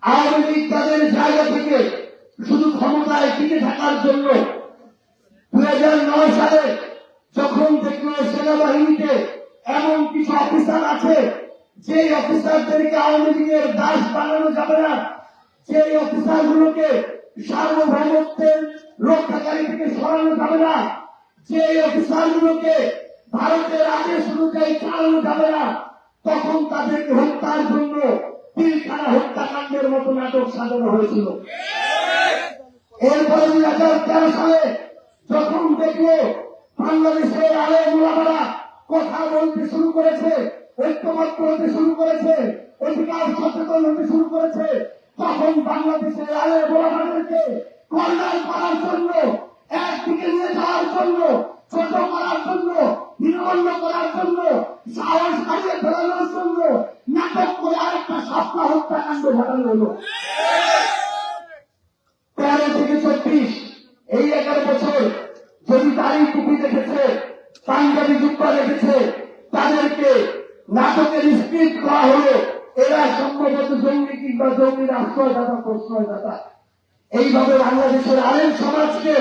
আওয়ামী লীগ তাদের জায়গা থেকে শুধু ক্ষমতায় টিকে থাকার জন্য 2009 সালে যখন দেখলো সেনাবাহিনীতে এমন কিছু অফিসার আছে যে অফিসারদেরকে আওয়ামী লীগের দাস বানানো যাবে না, যে অফিসারগুলোকে সার্বভৌমত্বের রক্ষাকারী থেকে সরানো যাবে না, যে অফিসারগুলোকে ভারতের আদেশ অনুযায়ী চালানো যাবে না, তখন তাদেরকে হত্যার জন্য পিলখানা হত্যাকাণ্ডের মতো নাটক সাজানো হয়েছিল। এরপরে 2013 সালে যখন দেখলো বাংলাদেশের আলেম ওলামারা কথা বলতে শুরু করেছে, ঐক্যবদ্ধ হতে শুরু করেছে, অধিকার সচেতন হতে শুরু করেছে, তখন বাংলাদেশের আলেম ওলামাদেরকে কর্নার করার জন্য, একদিকে নিয়ে যাওয়ার জন্য, ছোট করার জন্য, নির্বন্ধ করার জন্য, সাহস হারিয়ে ফেলানোর জন্য নাটক করে আরেকটা সপ্তাহ হত্যাকাণ্ড ঘটানো হলো। 13 থেকে 24 এই 11 বছর যদি দাড়ি টুপি দেখেছে, পাঞ্জাবি জুব্বা দেখেছে, তাদেরকে নাটকের স্ক্রিপ্ট করা হলো এরা সম্ভবত জঙ্গি কিংবা জঙ্গির আশ্রয়দাতা প্রশ্রয়দাতা। এইভাবে বাংলাদেশের আলেম সমাজকে,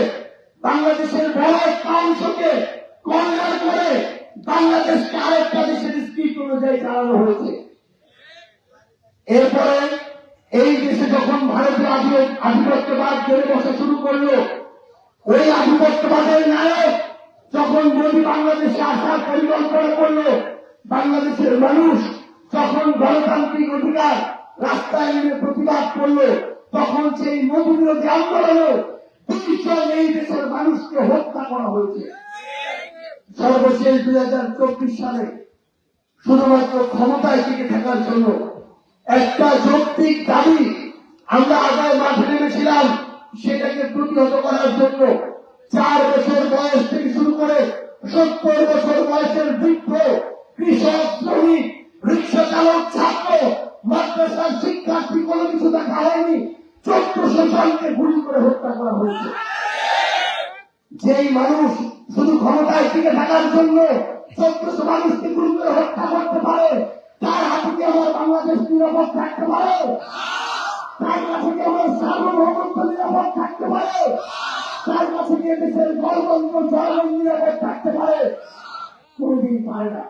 বাংলাদেশের বড় একটা অংশকে কর্নার করে বাংলাদেশকে আরেকটা দেশের স্ক্রিপ্ট অনুযায়ী চালানো হয়েছে। এরপরে এই দেশে যখন ভারতীয় আধিপত্যবাদ জেলে বসা শুরু করলো, ওই আধিপত্যবাদের নায়ক যখন মোদী বাংলাদেশে আসার পরিকল্পনা করলো, বাংলাদেশের মানুষ যখন গণতান্ত্রিক অধিকার রাস্তায় নেমে প্রতিবাদ করলো, তখন সেই মোদী বিরোধী আন্দোলনে 2 জন এই দেশের মানুষকে হত্যা করা হয়েছে। সর্বশেষ 2024 সালে শুধুমাত্র ক্ষমতায় টিকে থাকার জন্য একটা যৌক্তিক দাবি আমরা আগায় মাঠে নেমেছিলাম, সেটাকে প্রতিহত করার জন্য 4 বছর বয়স থেকে শুরু করে 70 বছর বয়সের বৃদ্ধ, কৃষক, শ্রমিক, রিক্সা চালক, ছাত্র, মাদ্রাসার শিক্ষার্থী কোনো কিছু দেখা হয়নি, 1400 জনকে গুলি করে হত্যা করা হয়েছে। যেই মানুষ শুধু ক্ষমতায় টিকে থাকার জন্য 1400 মানুষকে গুলি করে হত্যা করতে পারে, তার হাতে কি আমার বাংলাদেশ নিরাপদ থাকতে পারে? তার কাছে কি আমার সার্বভৌমত্ব নিরাপদ থাকতে পারে? তার কাছে কি দেশের গণতন্ত্র জনগণ নিরাপদ থাকতে পারে? কোনদিন পারে না।